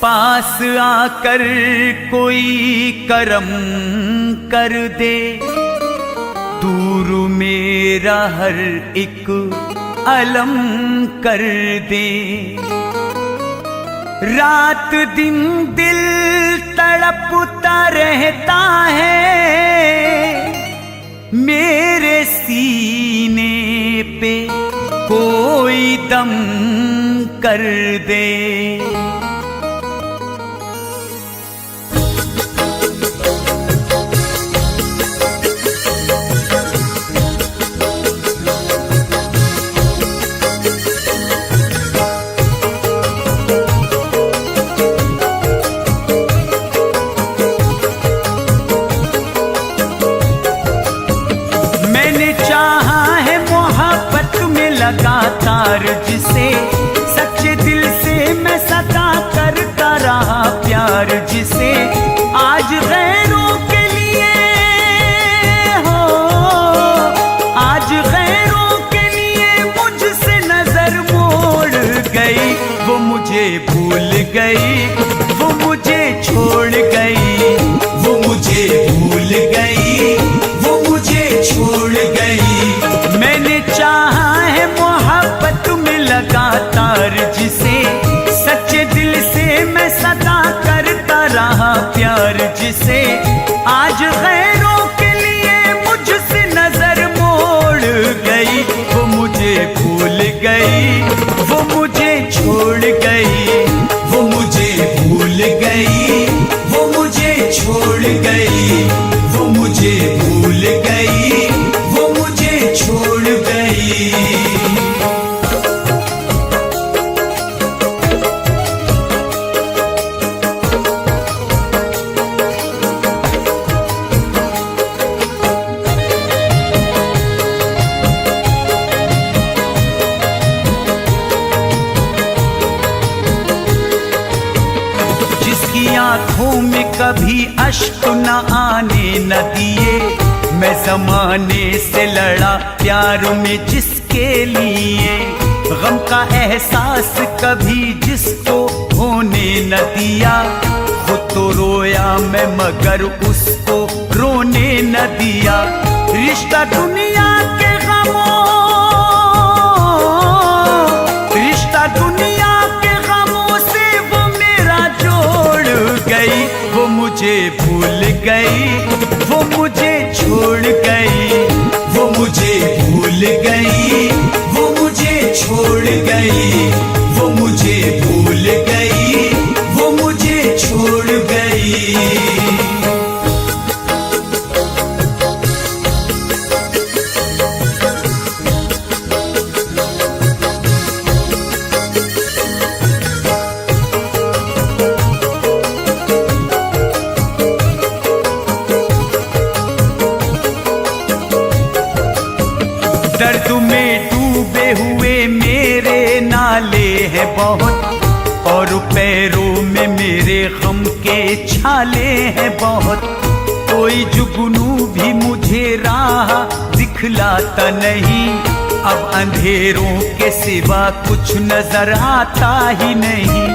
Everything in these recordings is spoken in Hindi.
पास आकर कोई करम कर दे, दूर मेरा हर एक अलम कर दे। रात दिन दिल तड़पता रहता है, मेरे सीने पे कोई दम कर दे। लगातार जिसे सच्चे दिल से मैं सदा करता रहा प्यार, जिसे आज गैरों के लिए हो, आज गैरों के लिए मुझसे नजर मोड़ गई। वो मुझे भूल गई, वो मुझे छोड़ गई, वो मुझे भूल गई, वो मुझे छोड़ गई। मैंने चाहा है मोहब्बत में लगातार जिसे सच्चे दिल से मैं सदा करता रहा प्यार, जिसे आज गैरों के लिए मुझसे नजर मोड़ गई। वो मुझे भूल गई, वो मुझे छोड़ गई, वो मुझे भूल गई, वो मुझे छोड़ गई, वो मुझे भूल गई, वो मुझे छोड़ गई। आँखों में कभी अश्क न आने न दिए, मैं ज़माने से लड़ा प्यार में जिसके लिए। गम का एहसास कभी जिसको होने न दिया, खुद तो रोया मैं मगर उसको रोने न दिया। रिश्ता दुनिया के गमों, रिश्ता दुनिया के गमों से वो मेरा जोड़ गई। वो मुझे भूल गई, वो मुझे छोड़ गई, वो मुझे भूल गई, वो मुझे छोड़ गई, वो मुझे भूल गई, वो मुझे छोड़ गई। दर्द में डूबे हुए मेरे नाले हैं बहुत, और पैरों में मेरे गम के छाले हैं बहुत। कोई जुगनू भी मुझे राह दिखलाता नहीं, अब अंधेरों के सिवा कुछ नजर आता ही नहीं।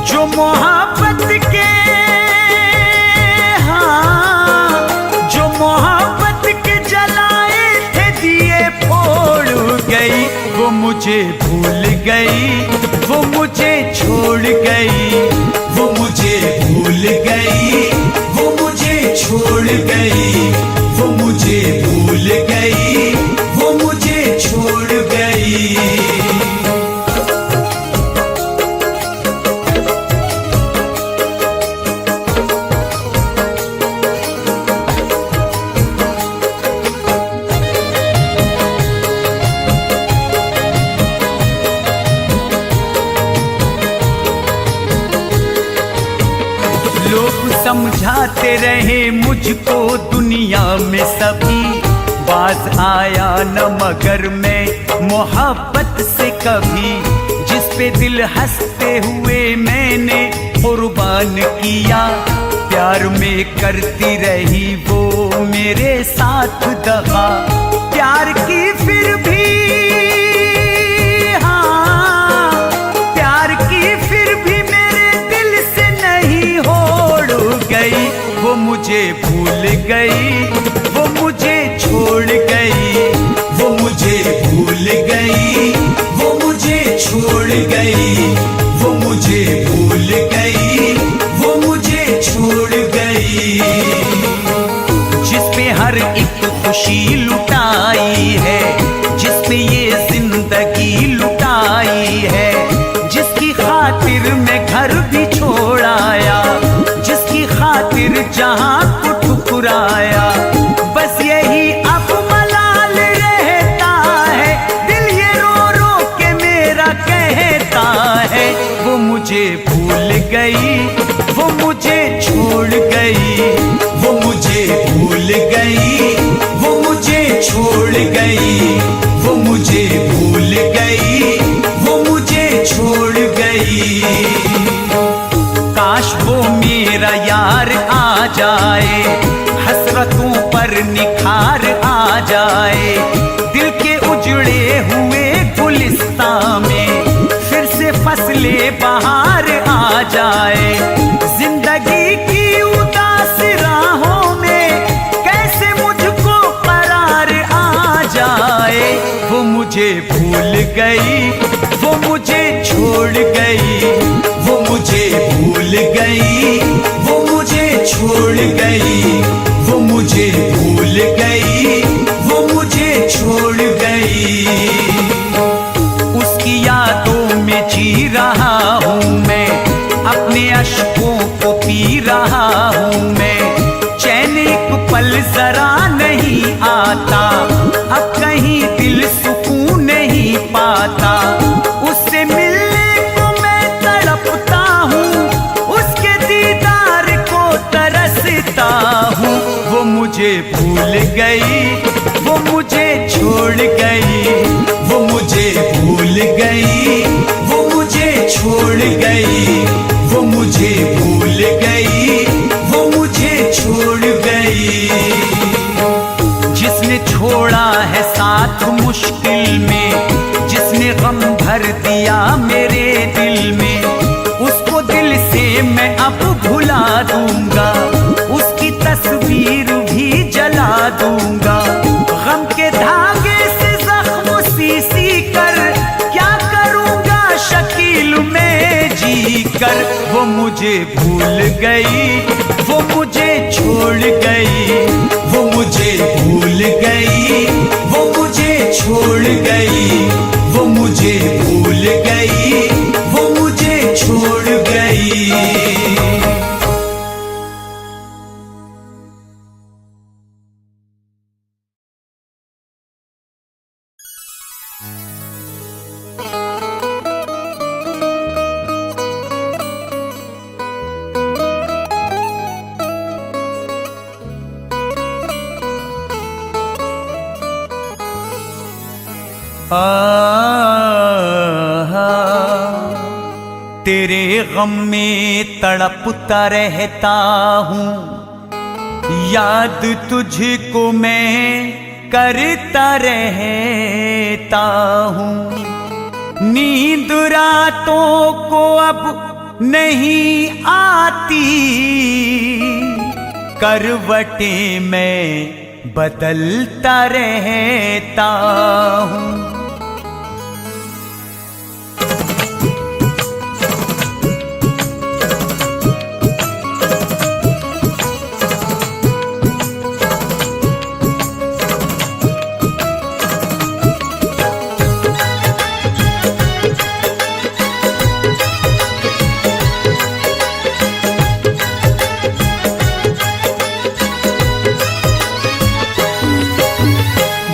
जो मोहब्बत के, हाँ, जो मोहब्बत के जलाए थे दिए फोड़ गई। वो मुझे भूल गई, वो मुझे छोड़ गई, वो मुझे भूल गई, वो मुझे छोड़ गई, वो मुझे भूल गई, वो मुझे छोड़ गई। लोग समझाते रहे मुझको दुनिया में सभी, बाज आया न मगर मैं मोहब्बत से कभी जिस पे दिल हंसते हुए मैंने कुर्बान किया, प्यार में करती रही वो मेरे साथ दगा। प्यार की फिर भी, हाँ, प्यार की फिर भी मेरे दिल से नहीं होड़ गई। वो मुझे भूल गई, वो मुझे छोड़ गई, वो मुझे भूल गई, वो मुझे छोड़ गई, वो मुझे भूल गई, वो मुझे छोड़ गई। जिसपे हर एक खुशी लुटाई है, जिसपे ये जिंदगी लुटाई है, जिसकी खातिर मैं घर भी छोड़ आया, जिसकी खातिर जहां को ठुकराया, बस यही अब मलाल रहता है। दिल ये रो रो के मेरा कहता है, वो मुझे भूल गई, वो मुझे छोड़ गई, वो मुझे भूल गई, वो मुझे छोड़ गई, वो मुझे भूल गई, वो मुझे छोड़ गई। काश वो मेरा यार आ जाए, हसरतों पर निखार आ जाए, दिल के उजड़े हुए गुलिस्तां में फिर से फसले बहार आ जाए। जिंदगी की उदास राहों में कैसे मुझको करार आ जाए। वो मुझे भूल गई, वो मुझे छोड़ गई, वो मुझे भूल गई, वो मुझे छोड़ गई, वो मुझे भूल गई, वो मुझे छोड़ गई। उसकी यादों में जी रहा हूँ मैं, अपने अश्कों को पी रहा हूँ मैं। चैन एक पल जरा नहीं आता, अब कहीं दिल सुकून नहीं पाता। उससे मिलने को मैं तड़पता हूँ, उसके दीदार को तरसता हूँ। वो मुझे भूल गई, वो मुझे छोड़ गई, वो मुझे भूल गई, वो मुझे छोड़ गई, वो मुझे भूल गई, वो मुझे छोड़ गई। जिसने छोड़ा है साथ मुश्किल में, जिसने गम भर दिया मेरे दिल में, उसको दिल से मैं अब भुला दूंगा, उसकी तस्वीर भी जला दूंगा। गम के धागे से जख्म सी कर क्या करूंगा शकील में जी कर। वो मुझे भूल गई, वो मुझे छोड़ गई, वो मुझे भूल गई, वो मुझे छोड़ गई, वो मुझे भूल गई, वो मुझे छोड़ गई। तेरे गम में तड़पता रहता हूँ, याद तुझको मैं करता रहता हूँ। नींद रातों को अब नहीं आती, करवटें मैं बदलता रहता हूँ।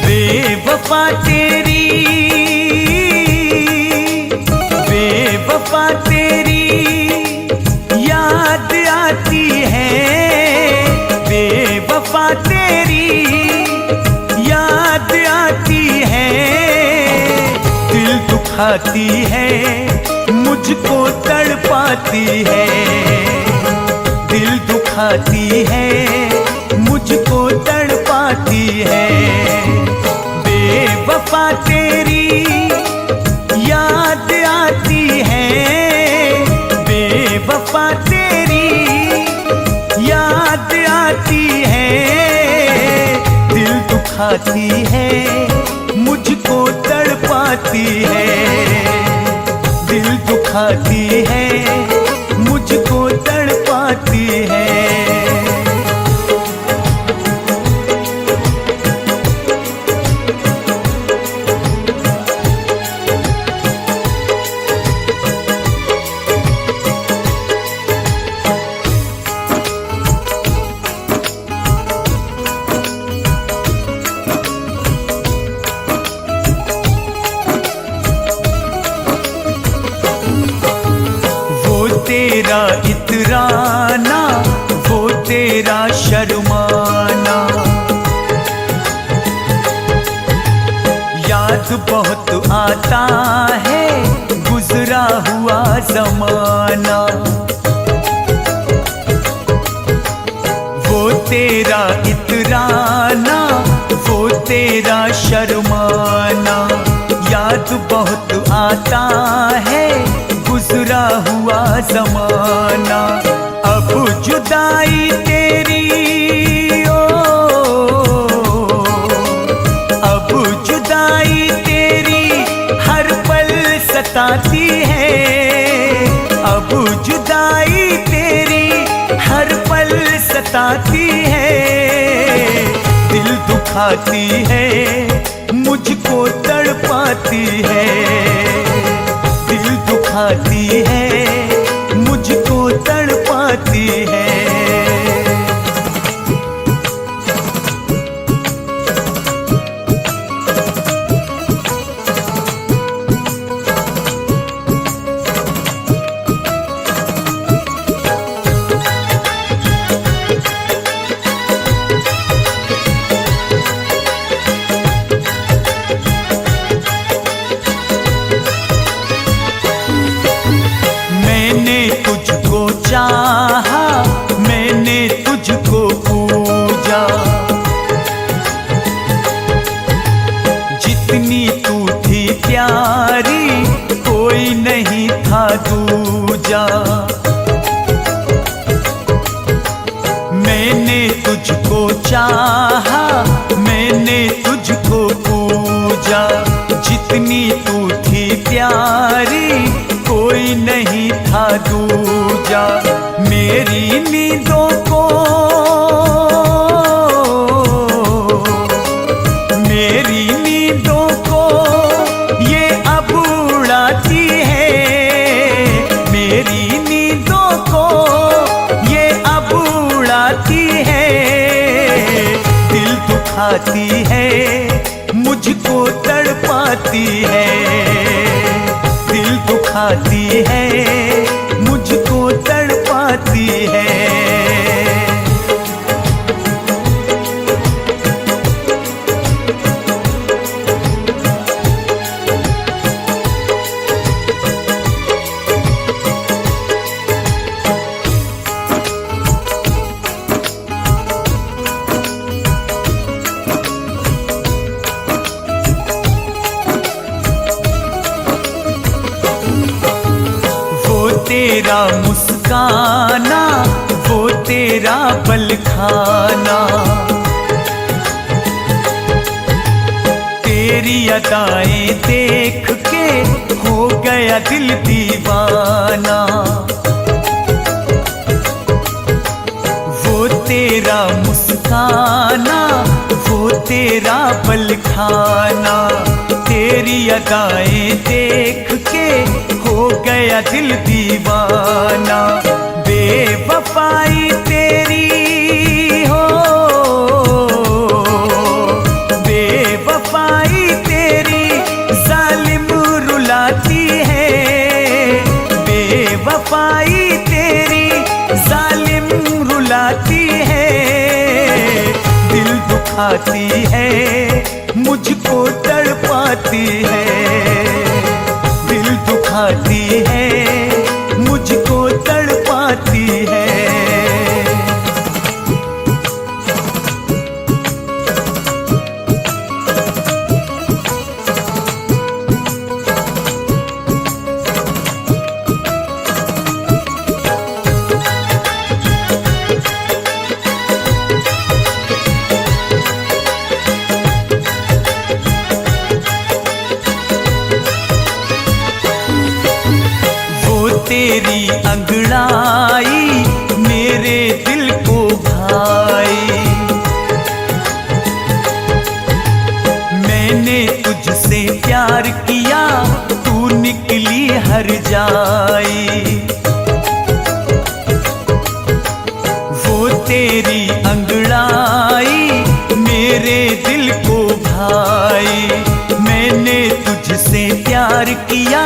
बेवफा तेरी, बेवफा तेरी याद आती है, बेवफा तेरी याद आती है। दुखाती है, मुझको तड़पाती है। दिल दुखाती है, मुझको तड़पाती है। बेवफा तेरी याद आती है, बेवफा तेरी याद आती है। दिल दुखाती है, मुझको तड़पाती है। दिल दुखाती है, मुझको तड़पाती है। तेरा इतराना, वो तेरा शर्माना, याद बहुत आता है गुजरा हुआ जमाना। वो तेरा इतराना, वो तेरा शर्माना, याद बहुत आता है गुजरा हुआ जमाना। अब जुदाई तेरी ओ, अब जुदाई तेरी हर पल सताती है। अब जुदाई तेरी हर पल सताती है। दिल दुखाती है, मुझको तड़पाती है। दिल दुखाती है, मुझको तड़पाती है। चाहा, मैंने तुझको पूजा, जितनी तू थी प्यारी कोई नहीं था दूजा। मैंने तुझको चाहा, मैंने तुझको पूजा, जितनी तू थी प्यारी कोई नहीं था दूजा। मेरी नींदों को, मेरी नींदों को ये अब उड़ाती है। मेरी नींदों को ये अब उड़ाती है। दिल दुखाती है, मुझको तड़पाती है। दिल दुखाती है, मुझको तड़पाती है। तेरा मुस्काना, वो तेरा पल खाना, तेरी अदाएं देख के हो गया दिल दीवाना। वो तेरा मुस्काना, वो तेरा पल खाना, तेरी अदाएं देख के हो गया दिल दीवाना। बेवफाई तेरी हो, बेवफाई तेरी जालिम रुलाती है। बेवफाई तेरी जालिम रुलाती है। दिल दुखाती है, मुझको तड़पाती है। दुखाती है, मुझको तड़पाती है। तेरी अंगड़ाई मेरे दिल को भाई, मैंने तुझसे प्यार किया, तू निकली हर जाई। वो तेरी अंगड़ाई मेरे दिल को भाई, मैंने तुझसे प्यार किया,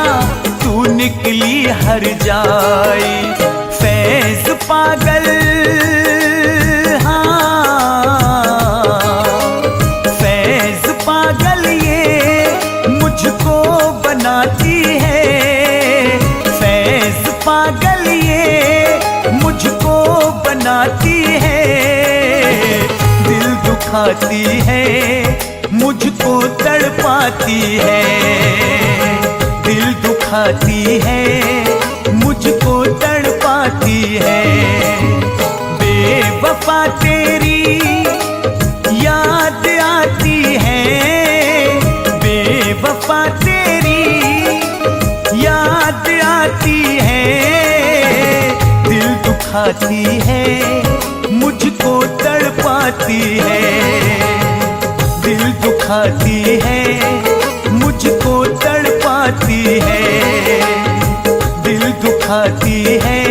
तू निकली हर जाई। फैज पागल, हाँ फैज पागल ये मुझको बनाती है, फैज पागल ये मुझको बनाती है। दिल दुखाती है, मुझको तड़पाती है, दिल दुखाती है, मुझको तड़पाती है। बेवफा तेरी याद आती है, बेवफा तेरी याद आती है। दिल दुखाती है, मुझको तड़पाती है, दिल दुखाती है, मुझको तड़पाती है, दिल दुखाती है,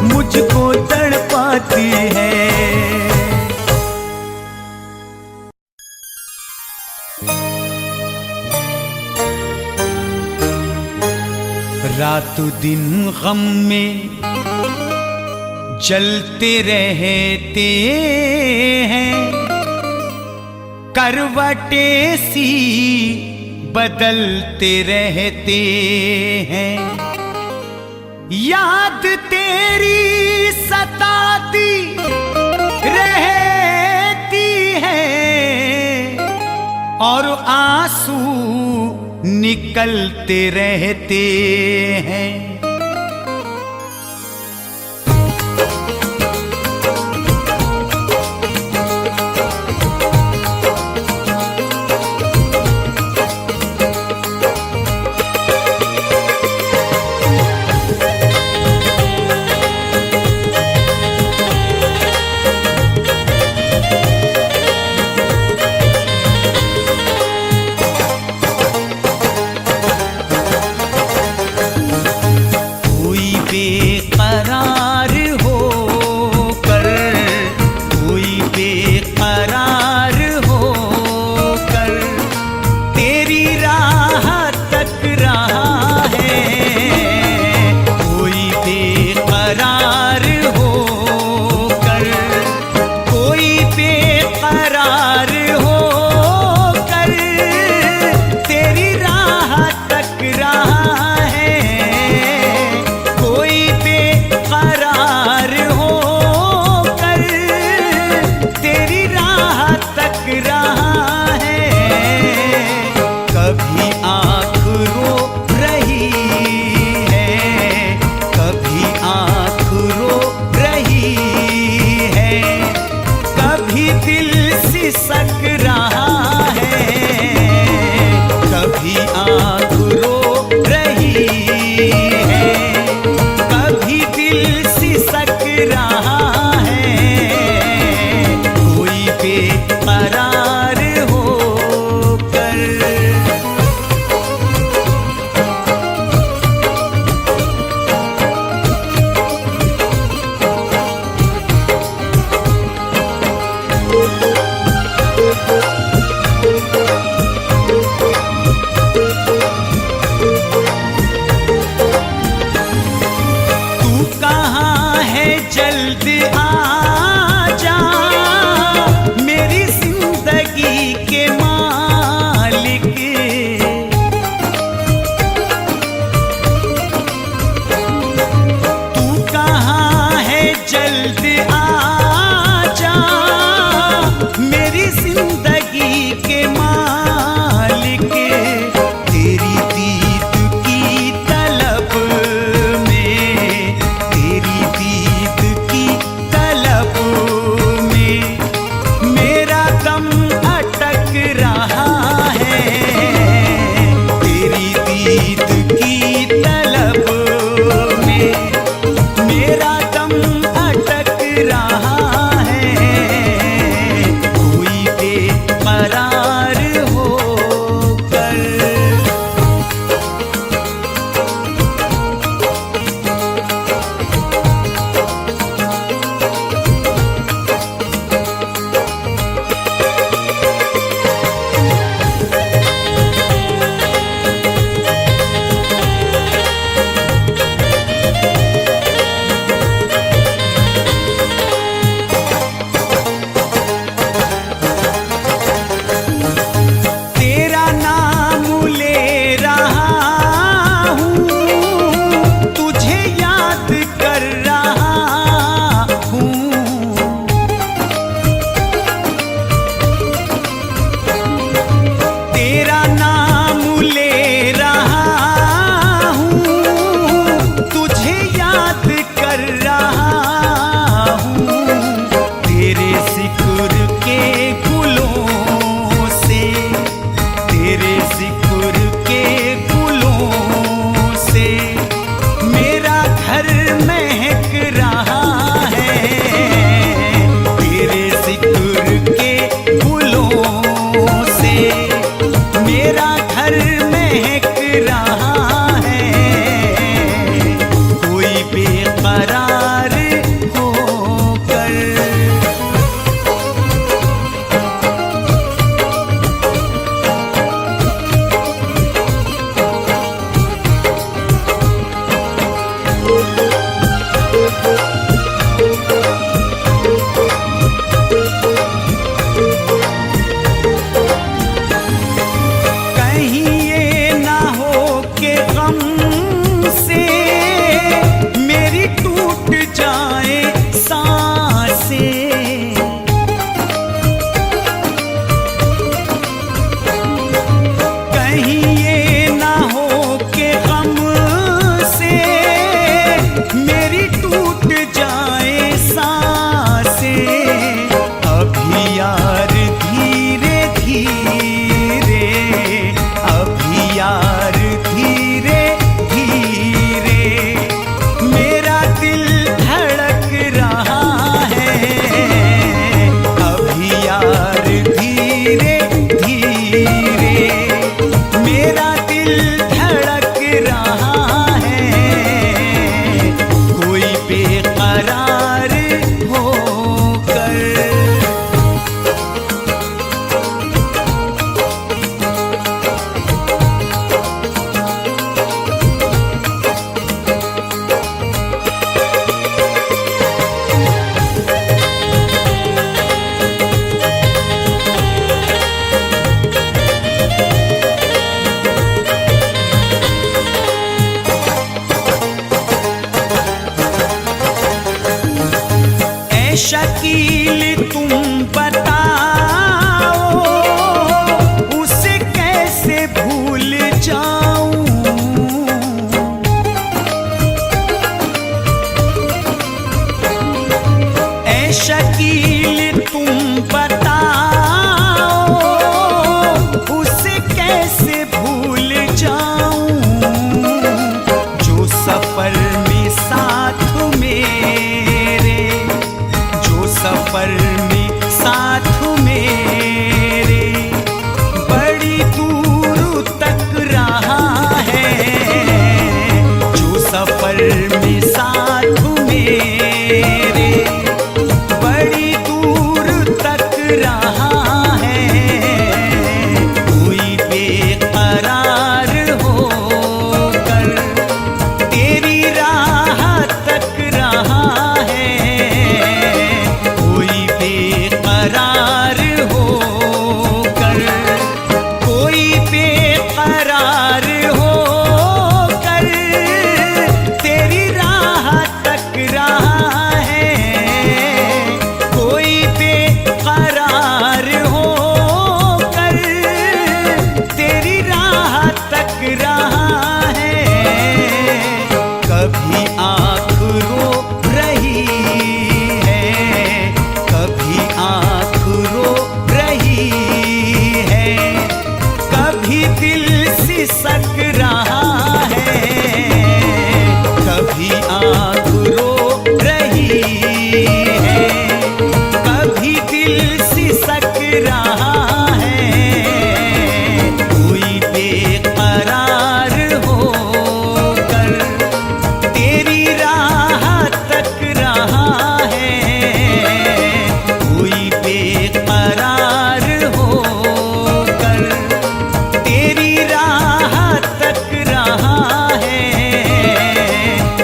मुझको तड़पाती है। रात दिन गम में जलते रहते हैं, करवटें सी बदलते रहते हैं। याद तेरी सताती रहती है और आंसू निकलते रहते हैं। बेकरार हो कर तेरी राह तक रहा है, कोई बेकरार हो कर तेरी राह तक रहा है। कभी आँख रो रही है, कभी आँख रो रही है, कभी दिल सिसक रहा है, कभी आँख रो रही है, कभी दिल सिसक रहा है। कोई बेकरार हो कर तेरी राह तक रहा है, कोई बेकरार हो कर तेरी राह तक रहा है,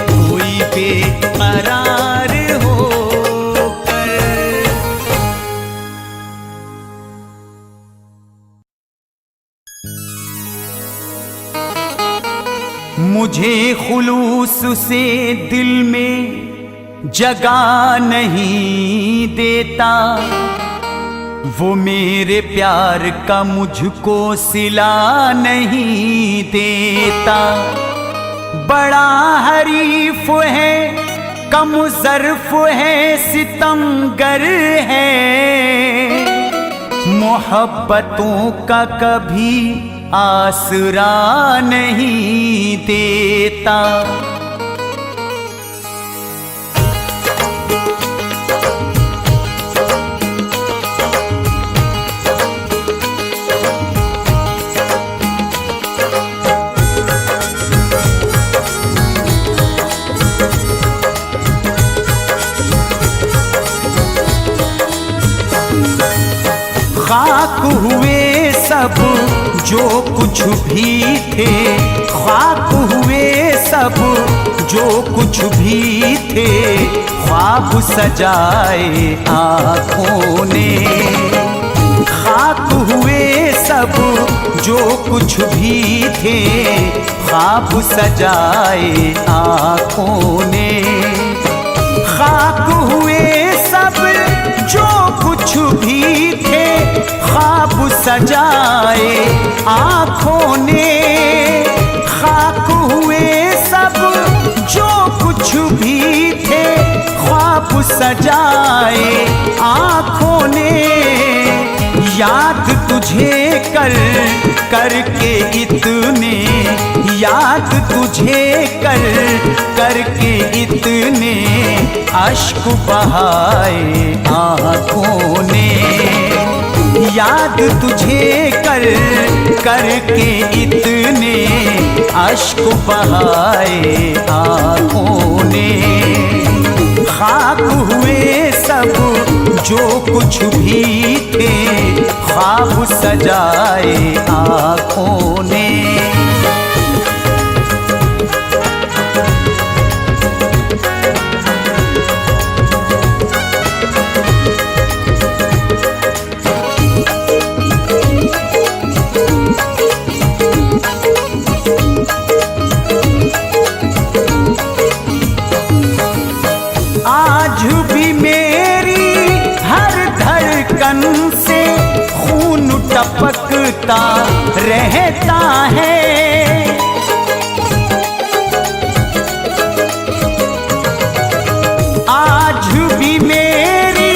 कोई बेकरार हो कर। मुझे खुलूस से दिल में जगह नहीं देता, वो मेरे प्यार का मुझको सिला नहीं देता। बड़ा हरीफ है, कम ज़र्फ है, सितमगर है, मोहब्बतों का कभी आसरा नहीं देता। खाक हुए सब जो कुछ भी थे, खाक हुए सब जो कुछ भी थे, ख्वाब सजाए आँखों ने। खाक हुए सब जो कुछ भी थे, ख्वाब सजाए आँखों ने। खाक हुए सब जो कुछ भी थे, ख्वाब सजाए आँखों ने। खाक हुए सब जो कुछ भी थे, ख्वाब सजाए आँखों ने। याद तुझे करके इतने, याद तुझे करके इतने, अश्क बहाए आँखों ने। याद तुझे करके इतने, अश्क बहाए आँखों ने। खाक हुए सब जो कुछ भी थे, ख्वाब सजाए आँखों ने। आज भी मेरी हर धड़कन से खून टपकता रहता है। आज भी मेरी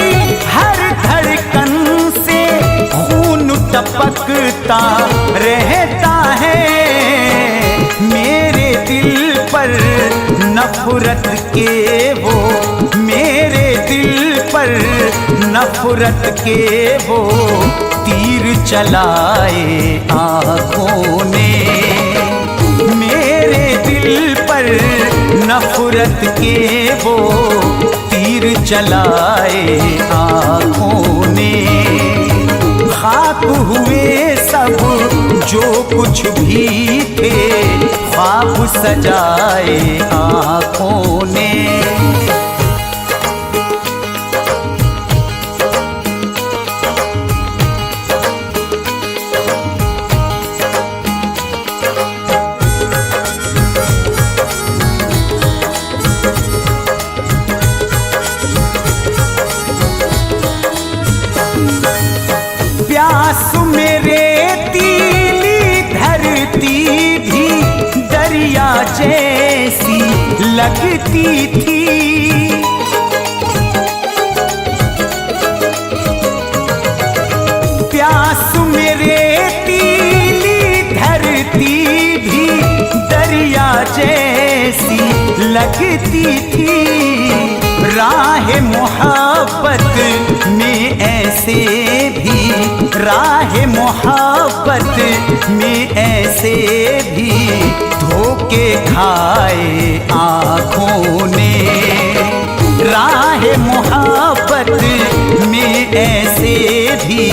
हर धड़कन से खून टपकता रहता है। मेरे दिल पर नफरत के वो, मेरे दिल पर नफरत के वो तीर चलाए आँखों ने। मेरे दिल पर नफरत के वो तीर चलाए आँखों ने। खाक हुए सब जो कुछ भी थे, ख्वाब सजाए आँखों ने। लगती थी। प्यास में रेतीली धरती भी दरिया जैसी लगती थी। राह मोहब्बत में ऐसे भी, राह मोहब्बत में ऐसे भी धोखे खाए आँखों ने। राह मोहब्बत में ऐसे भी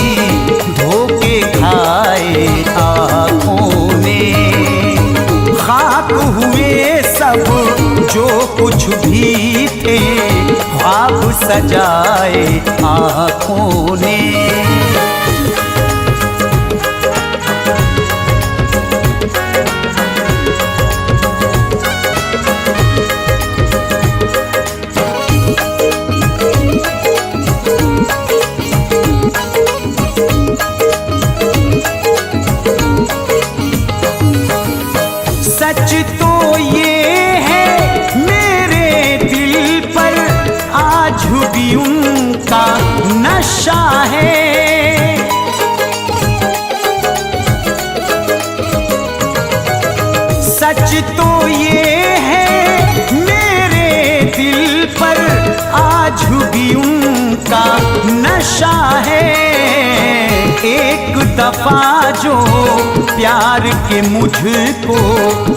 धोखे खाए आँखों ने। खाक हुए सब जो कुछ भी थे, ख्वाब सजाए आँखों ने। सच तो ये है मेरे दिल पर आज भी उनका नशा है। सच तो ये है मेरे दिल पर आज भी उनका नशा है। एक दफा जो प्यार के मुझको,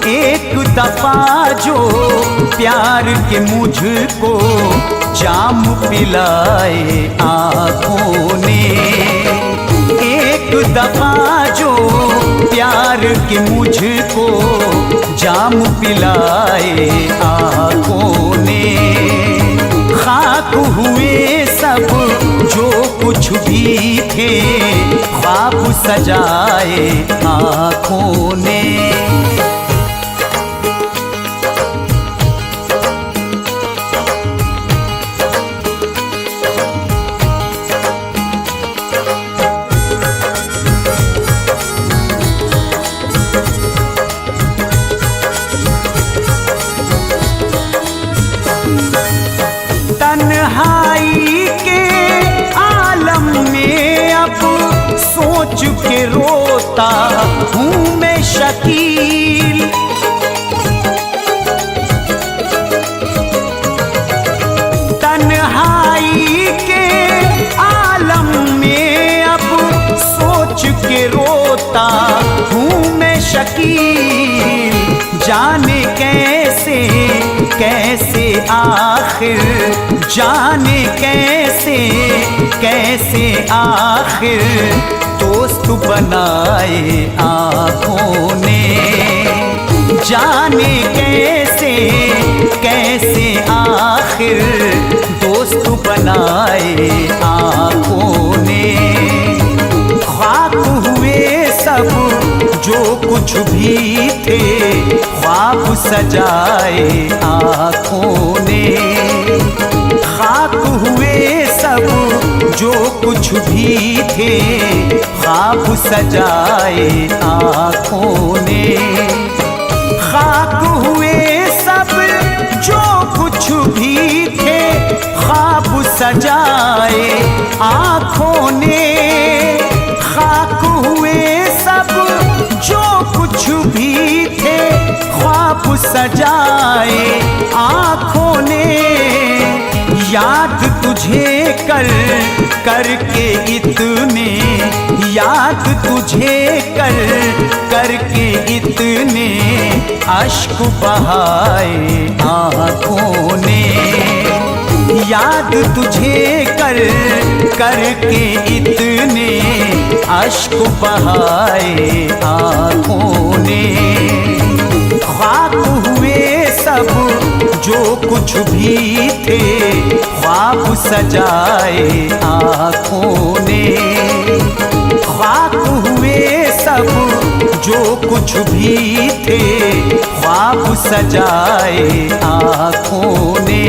एक दफा जो प्यार के मुझको जाम पिलाए आँखों ने। एक दफा जो प्यार के मुझको जाम पिलाए आँखों ने। खाक हुए सब जो कुछ भी थे, ख्वाब सजाए आँखों ने। तन्हाई के आलम में अब सोच के रोता हूँ मैं शकील। तन्हाई के आलम में अब सोच के रोता हूँ मैं शकील। जाने कैसे कैसे आखिर, जाने कैसे कैसे आखिर दोस्त बनाए आँखों ने। जाने कैसे कैसे आखिर दोस्त बनाए आँखों ने। खाक हुए सब जो कुछ भी थे, ख्वाब सजाए आँखों ने। खाक हुए सब जो कुछ भी थे, ख्वाब सजाए आँखों ने। खाक हुए सब जो कुछ भी थे, ख्वाब सजाए आँखों ने। खाक हुए सब जो कुछ भी थे, ख्वाब सजाए आँखों ने। याद तुझे कर करके इतने, याद तुझे कर करके इतने अश्क बहाए आँखों ने। याद तुझे कर करके इतने अश्क बहाए आँखों ने। खाक हुए सब जो कुछ भी थे, ख्वाब सजाए आँखों ने। खाक हुए सब जो कुछ भी थे, ख्वाब सजाए आँखों ने।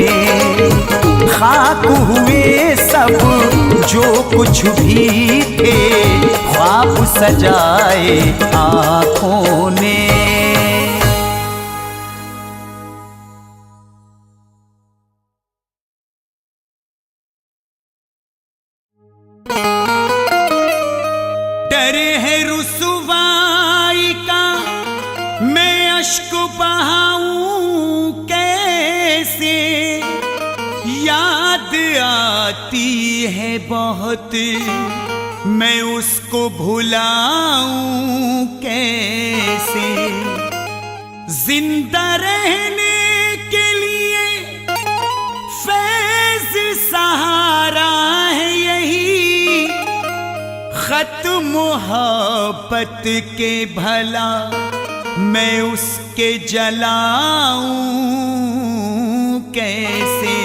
खाक हुए सब जो कुछ भी थे, ख्वाब सजाए आँखों ने। बहाऊं कैसे, याद आती है बहुत, मैं उसको भुलाऊं कैसे। जिंदा रहने के लिए फैज़ सहारा है यही, खत मोहब्बत के भला मैं उसके जलाऊं कैसे।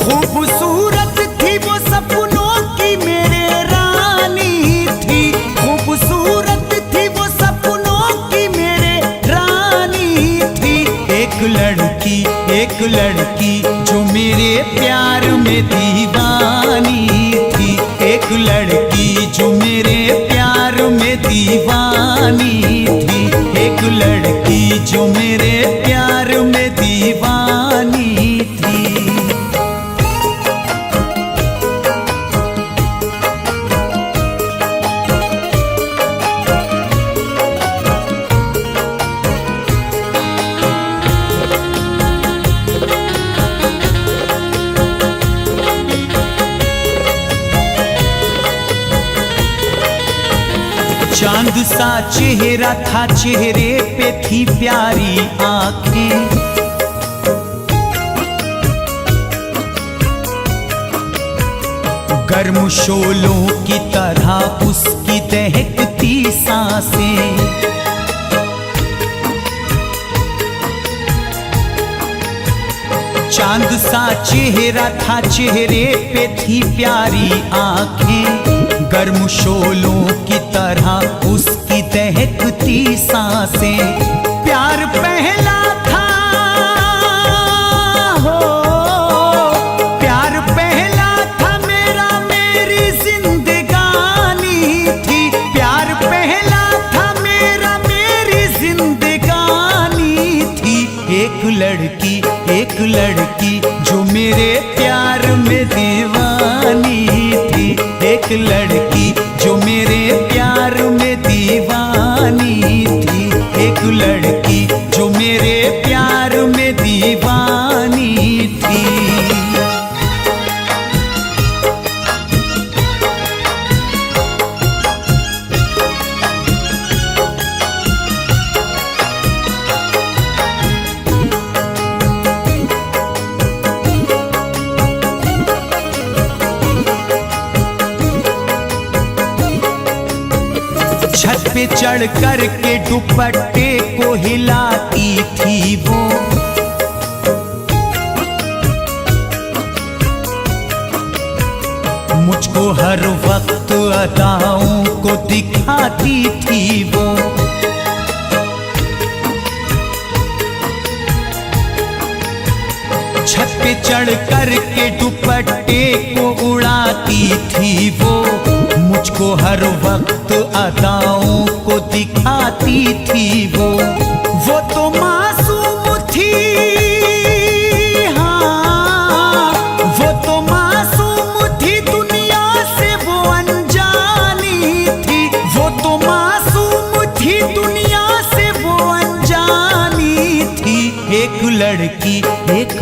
खूबसूरत थी वो सपनों की मेरे रानी थी, खूबसूरत थी वो सपनों की मेरे रानी थी। एक लड़की जो मेरे प्यार में दीवानी थी, एक लड़की जो मेरे प्यार में दीवानी थी, एक लड़की जो मेरे प्यार में दीवानी थी। चांद सा चेहरा था, चेहरे पे थी प्यारी आंखें, गर्म शोलों की तरह उसकी दहकती सांसें। चांद सा चेहरा था, चेहरे पे थी प्यारी आंखें, गर्म शोलों की तरह उसकी दहकती सांसें। प्यार पहला था हो, प्यार पहला था मेरा, मेरी जिंदगानी थी, प्यार पहला था मेरा, मेरी जिंदगानी थी। एक लड़की जो मेरे प्यार में दीवानी थी, एक लड़की जो मेरे प्यार में दीवानी थी, एक लड़की जो मेरे प्यार में दीवानी थी। छत पे चढ़ कर के दुपट्टे को हिलाती थी वो, मुझको हर वक्त अदाओं को दिखाती थी वो। छत पे चढ़ कर के दुपट्टे को उड़ाती थी वो, मुझको हर वक्त अदाओं को दिखाती थी वो। वो तो मासूम थी, हाँ वो तो मासूम थी, दुनिया से वो अनजानी थी, वो तो मासूम थी, दुनिया से वो अनजानी थी। एक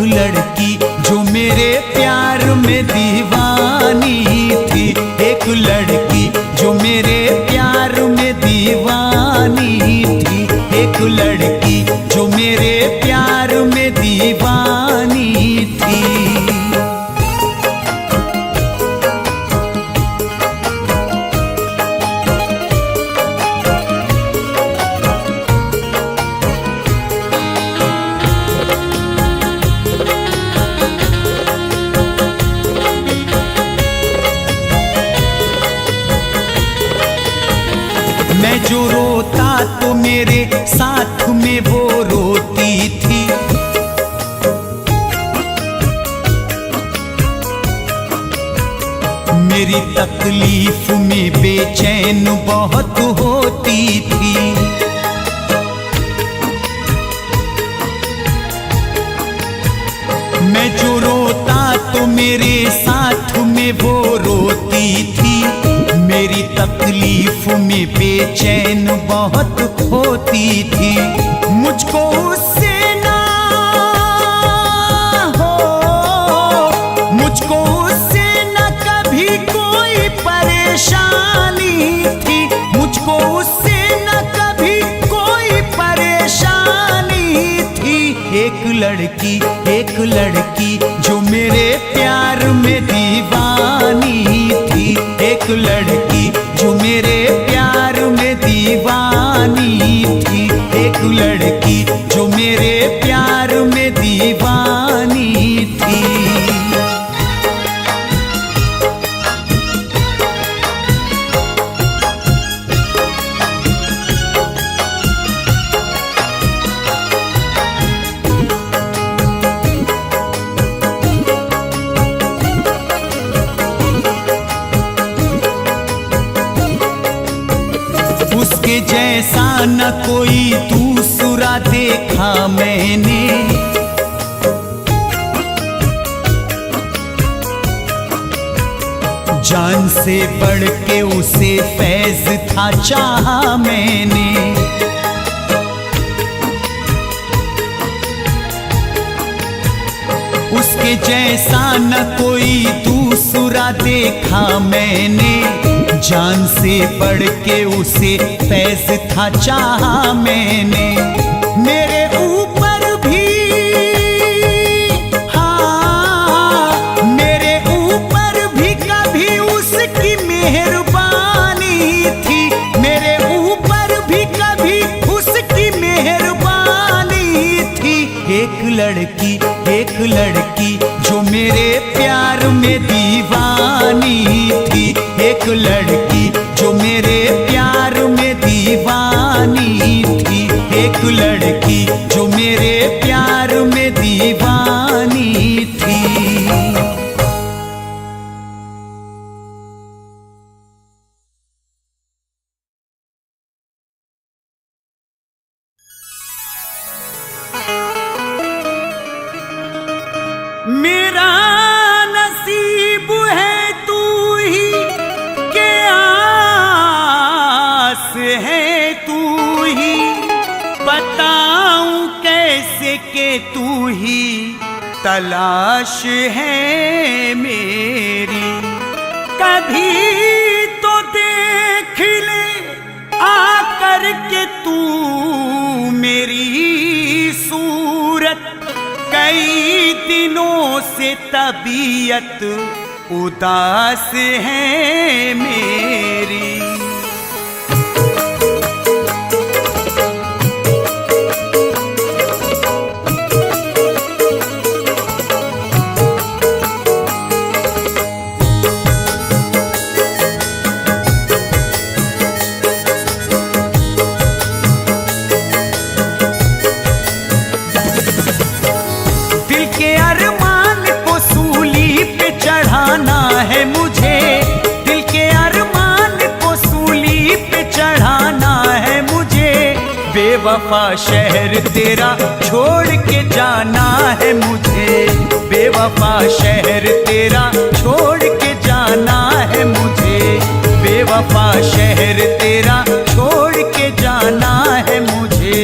लड़की जो मेरे प्यार में दीवानी थी, एक लड़की जो मेरे प्यार में दीवानी थी, एक लड़की जो मेरे प्यार में दीवानी थी। मैं जो रोता तो मेरे साथ में वो रोती थी, मेरी तकलीफ में बेचैन बहुत होती थी। मैं जो रोता तो मेरे साथ में वो रोती थी। मेरी तकलीफ में बेचैन बहुत होती थी। मुझको उससे ना हो, मुझको उससे न कभी कोई परेशानी थी। मुझको उससे न कभी कोई परेशानी थी। एक लड़की जो मेरे प्यार में दीवानी थी। एक लड़की जो मेरे प्यार में दीवानी थी। एक लड़की जो मेरे प्यार में दीवानी थी। उसके जैसा न कोई दूसरा देखा मैंने। जान से बढ़ के उसे फैज था चाहा मैंने। उसके जैसा न कोई दूसरा देखा मैंने। जान से बढ़ के उसे फैज था चाहा मैंने। मेरे ऊपर भी, हाँ मेरे ऊपर भी कभी उसकी मेहरबानी थी। मेरे ऊपर भी कभी उसकी मेहरबानी थी। एक लड़की जो मेरे प्यार में दीवानी थी। एक लड़की जो मेरे प्यार में दीवानी थी। एक लड़की जो मेरे प्यार में दीवानी थी। मेरा नसीब है तू ही के आस है तू ही। बताऊं कैसे के तू ही तलाश है मेरी। कभी तो देख ले आकर के तू मेरी सूरत। कई दिनों से तबीयत उदास है मेरी। दिल के अरमान को सूली पे चढ़ाना है मुझे। दिल के अरमान को सूली पे चढ़ाना है मुझे। बेवफा शहर तेरा छोड़ के जाना है मुझे। बेवफा शहर तेरा छोड़ के जाना है मुझे। बेवफा शहर तेरा छोड़ के जाना है मुझे।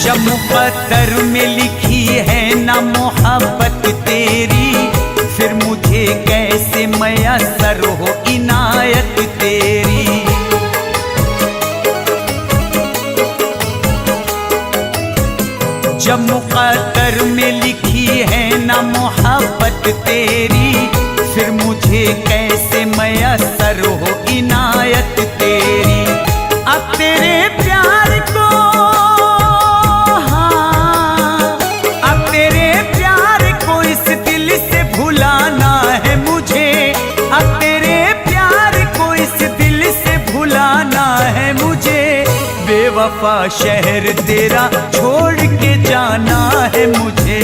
जब मुक़द्दर में लिखी है ना मोहब्बत तेरी। फिर मुझे कैसे मयस्सर हो इनायत तेरी। जब मुक़द्दर में लिखी है ना मोहब्बत तेरी। फिर मुझे कैसे मयस्सर हो इनायत तेरी। अब तेरे प्यार को, हाँ बेवफा शहर तेरा छोड़ के जाना है मुझे,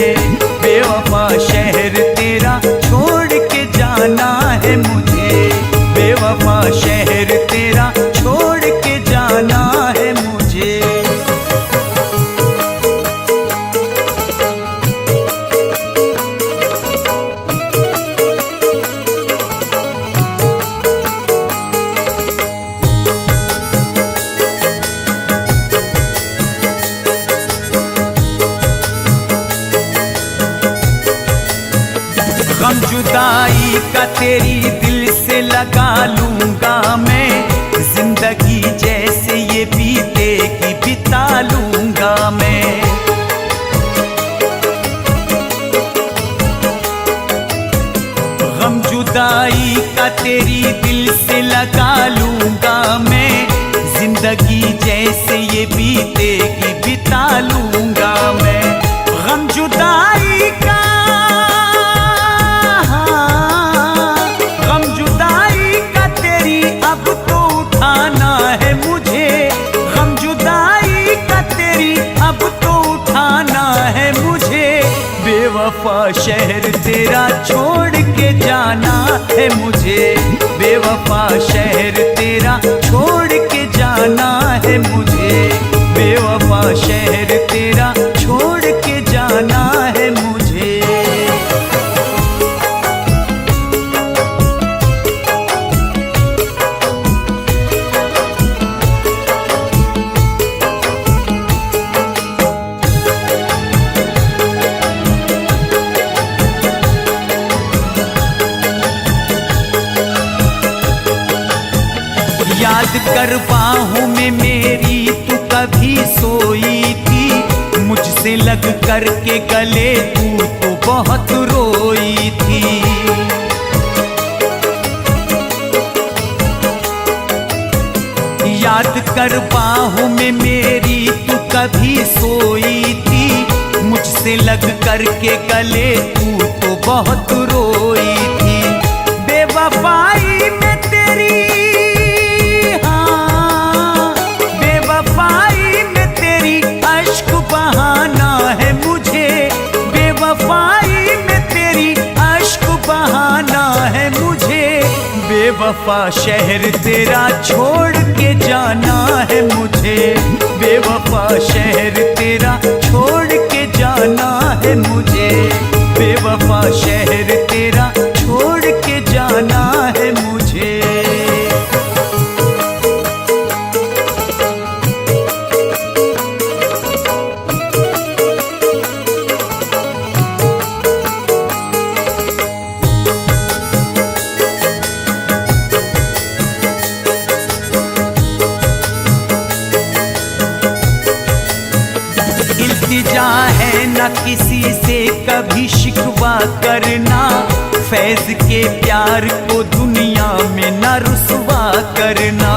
बेवफा शहर तेरा छोड़ के जाना है मुझे, बेवफा शहर तेरा छोड़ के जाना है मुझे। गम जुदाई का तेरी दिल से लगा लूंगा मैं, जिंदगी जैसे ये बीतेगी बिता लूंगा मैं। गम जुदाई का तेरी दिल से लगा लूंगा मैं, जिंदगी जैसे ये बीतेगी बिता लूंगा मैं। गम जुदाई का अब तो उठाना है मुझे, गम जुदाई का तेरी अब तो उठाना है मुझे, बेवफा शहर तेरा छोड़ के जाना है मुझे, बेवफा शहर तेरा छोड़ के जाना है मुझे, बेवफा शहर तेरा छोड़ के जाना है मुझे। याद कर बाहों में मेरी तू कभी सोई थी, मुझसे लग कर के गले तू तो बहुत रोई थी। याद कर बाहों में मेरी तू कभी सोई थी, मुझसे लग कर के गले तू तो बहुत रोई थी। बेवफाई में तेरी अश्क बहाना है मुझे, बेवफाई में तेरी अश्क बहाना है मुझे, बेवफा शहर तेरा छोड़ के जाना है मुझे, बेवफा शहर तेरा छोड़ के जाना है मुझे, बेवफा शहर तेरा छोड़ के जाना है मुझे। इल्तिजा है न किसी से कभी शिकवा करना, फैज के प्यार को दुनिया में न रुसवा करना।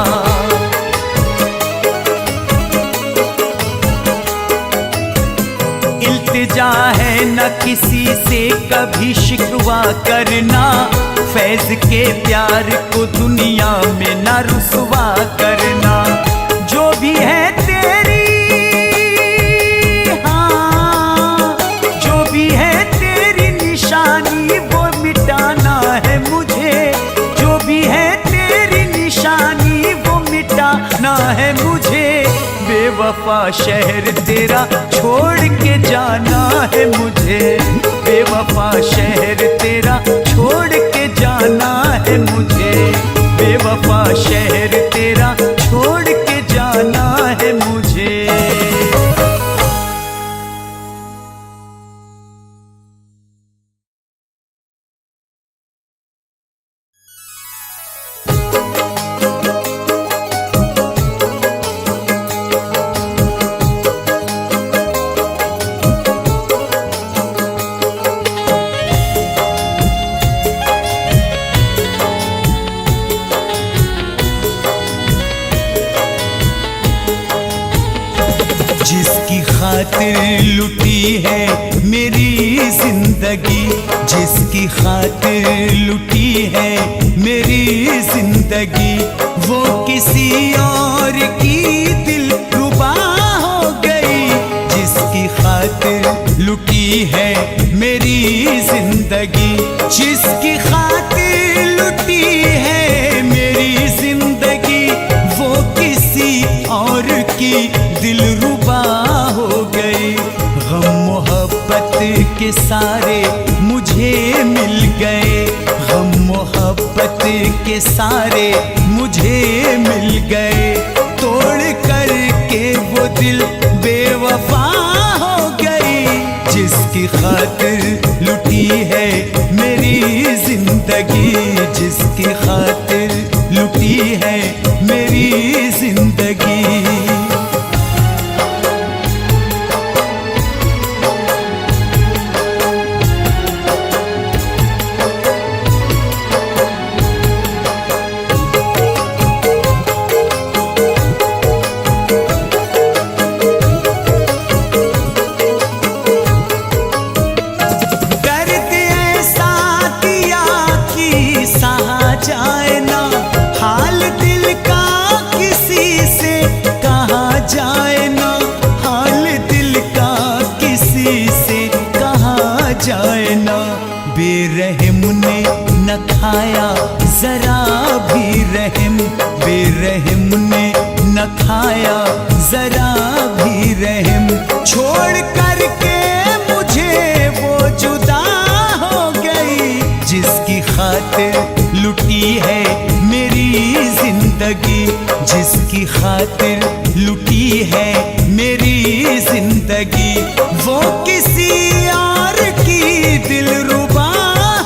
इल्तिजा है न किसी से कभी शिकवा करना, फैज के प्यार को दुनिया में न रुसवा करना। जो भी है तेरी निशानी वो मिटाना है मुझे, जो भी है तेरी निशानी वो मिटाना है मुझे, बेवफा शहर तेरा छोड़ के जाना है मुझे, बेवफा शहर तेरा छोड़ के जाना है मुझे, बेवफा शहर तेरा छोड़ के जाना है मुझे। जिसकी खातिर लुटी है मेरी जिंदगी, जिसकी खातिर लुटी है मेरी जिंदगी, वो किसी और की दिलरुबा है मेरी जिंदगी, जिसकी खातिर लुटी है मेरी जिंदगी, वो किसी और की दिलरुबा हो गई। गम मोहब्बत के सारे मुझे मिल गए, गम मोहब्बत के सारे मुझे मिल गए। तोड़ कर के वो दिल बेवफा हो गई, जिसकी खातिर लुटी है मेरी जिंदगी, जिसकी खातिर लुटी है मेरी जिंदगी। जाए ना हाल दिल का किसी से कहा जाए ना, हाल दिल का किसी से कहा जाए ना। बेरहम ने न खाया जरा भी रहम, बेरहम ने न खाया जरा भी रहम। छोड़ करके मुझे वो जुदा हो गई, जिसकी खातिर लुटी है मेरी जिंदगी, जिसकी खातिर लुटी है मेरी जिंदगी। वो किसी और की दिलरुबा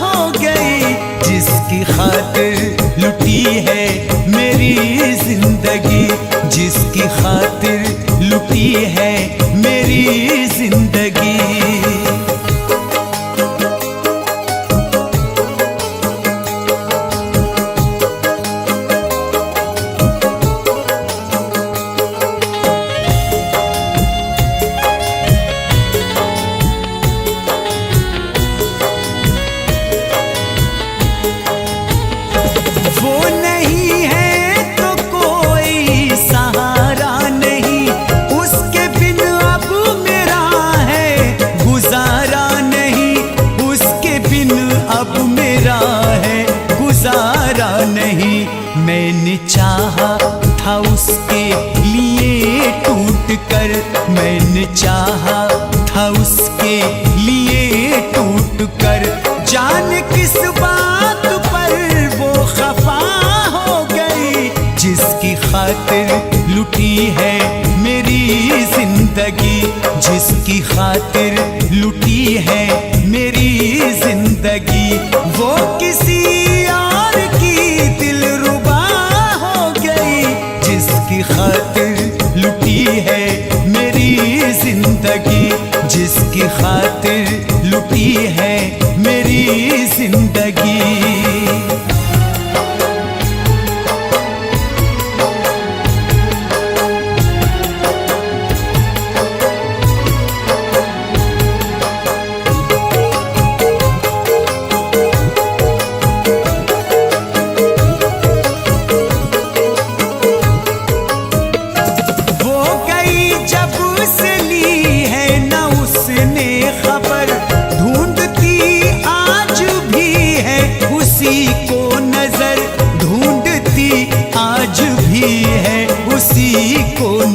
हो गई, जिसकी खातिर लुटी है मेरी जिंदगी, जिसकी खातिर लुटी है मेरी जिंदगी। वो नहीं है तो कोई सहारा नहीं, उसके बिन अब मेरा है गुजारा नहीं, उसके बिन अब मेरा है गुजारा नहीं। मैंने चाहा था उसके लिए टूट कर, मैंने चाहा था उसके लिए टूट कर। जान किस बात पर वो खफा हो गई, जिसकी खातिर लुटी है मेरी जिंदगी, जिसकी खातिर लुटी है मेरी जिंदगी। वो किसी और की दिलरुबा हो गई, जिसकी खातिर लुटी है मेरी जिंदगी, जिसकी खातिर लुटी है मेरी जिंदगी।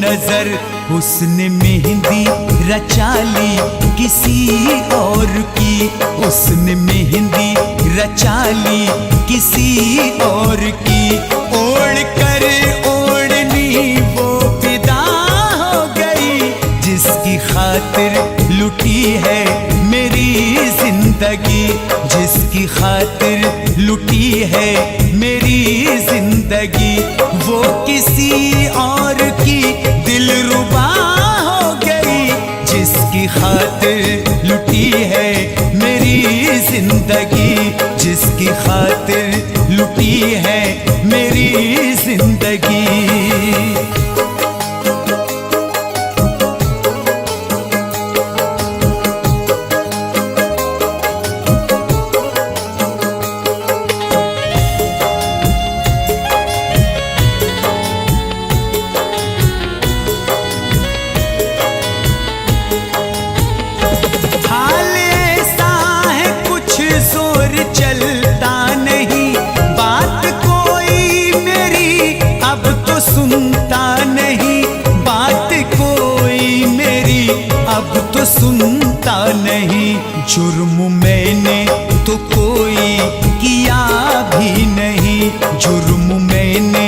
नजर उसने मेहंदी रचा ली किसी और की, उसने मेहंदी रचा ली किसी और की। ओढ़ कर ओढ़नी वो विदा हो गई, जिसकी खातिर लुटी है मेरी जिंदगी, जिसकी खातिर लुटी है मेरी जिंदगी। वो किसी और की दिलरुबा हो गई, जिसकी खातिर लुटी है मेरी जिंदगी, जिसकी खातिर लुटी है मेरी जिंदगी। हाल जुर्म मैंने तो कोई किया भी नहीं, जुर्म मैंने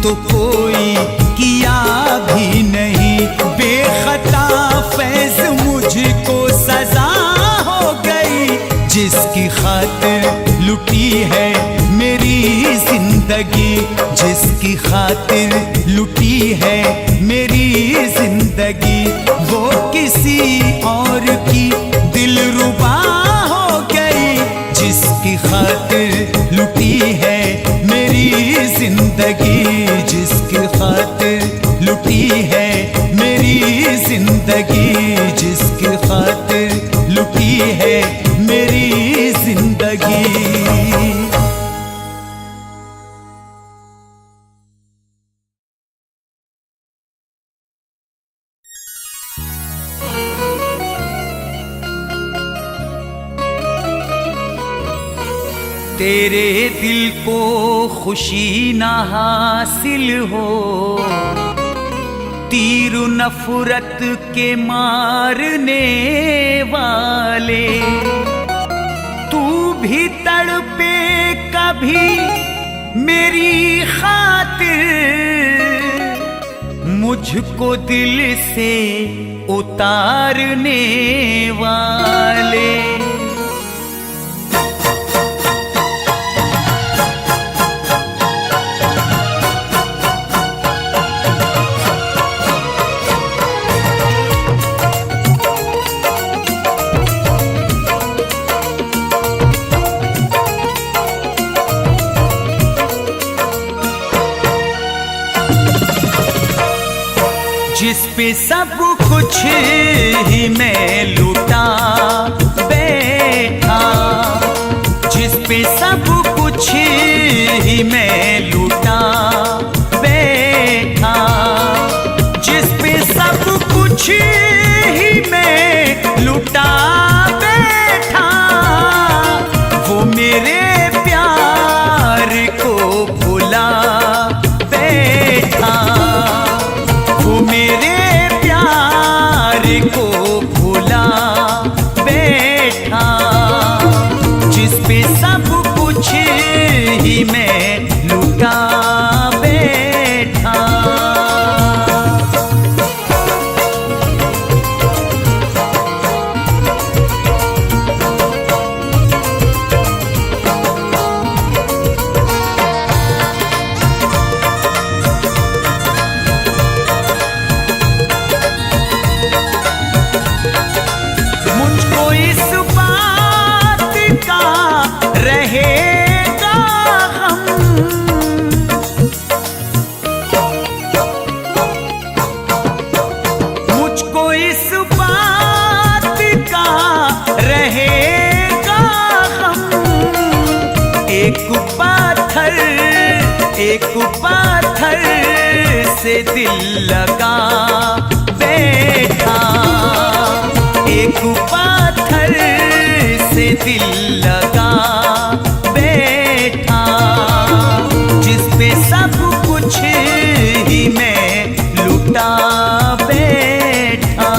तो कोई किया भी नहीं। बेखता फैज मुझको सजा हो गई, जिसकी खातिर लुटी है मेरी जिंदगी, जिसकी खातिर लुटी है मेरी जिंदगी। वो किसी और की दिलरुबा हो गई, जिसकी खातिर लुटी है मेरी जिंदगी, जिसकी खातिर लुटी है मेरी जिंदगी, जिसकी खातिर लुटी है मेरी जिंदगी। तेरे दिल को खुशी ना हासिल हो, तीर नफरत के मारने वाले। तू भी तड़पे कभी मेरी खातिर, मुझको दिल से उतारने वाले। जिस पे सब कुछ ही मैं लूटा बैठा, जिस पे सब कुछ ही मैं लूटा बैठा, जिस पे सब कुछ ही मैं लूटा बैठा, वो मेरे प्यार को भुला बैठा, वो मेरे प्यार को भुला बैठा। जिस पे सब कुछ ही मैं लूटा बैठा। एक पत्थर से दिल लगा बैठा, एक पत्थर से दिल लगा बैठा। जिस पे सब कुछ ही मैं लूटा बैठा।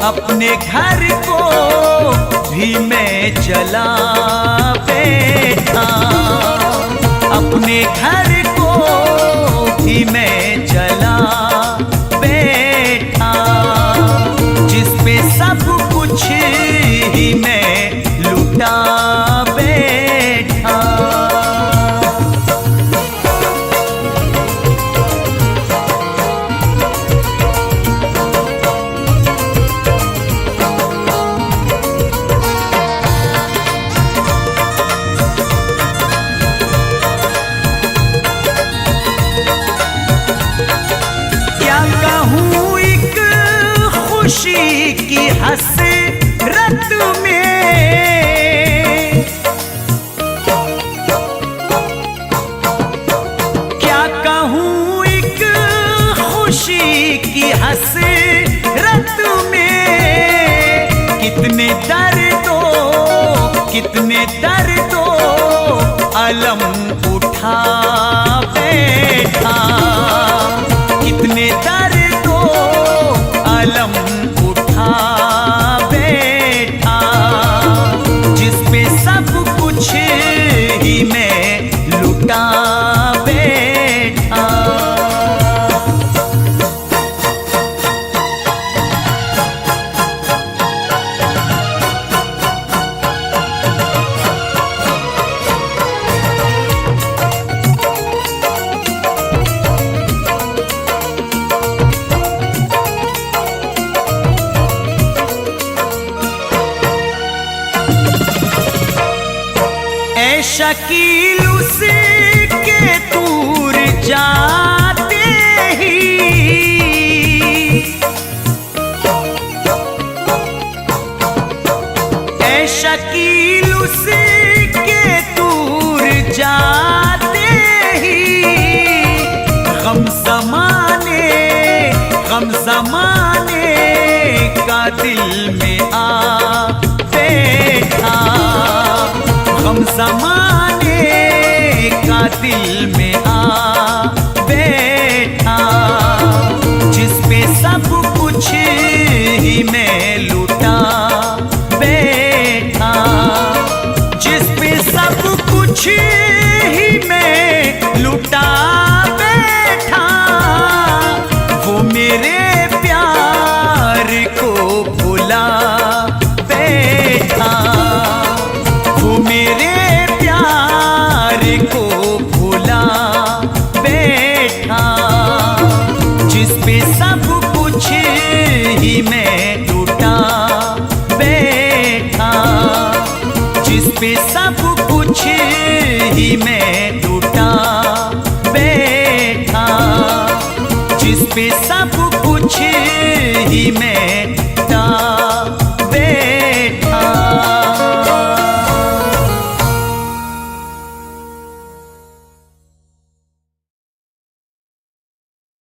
अपने घर को भी मैं जला बैठा, अपने घर को भी मैं जला बैठा। जिस पे सब कुछ ही मैं लूटा बैठा। हसरत में। क्या कहूँ एक खुशी की हसरत में, कितने दर्दों अलम उठा बैठा, कितने दर्दों अलम उठा बैठा, जिस पे सब कुछ ही मैं लुटा बैठा। शकील उसके दूर जाते ही, ऐ शकील उसके दूर जाते ही, गम ज़माने का दिल में आ बैठा, गम ज़माने का दिल में आ बैठा, जिस पे सब कुछ ही मैं लुटा बैठा, जिस पे सब कुछ ही मैं लुटा बैठा, वो मेरे प्यार को भुला बैठा, वो मेरे प्यार को भुला बैठा, जिस पे सब कुछ ही मैं लुटा बैठा, जिस पे सब कुछ ही मैं लुटा बैठा, जिस पे सब कुछ ही मैं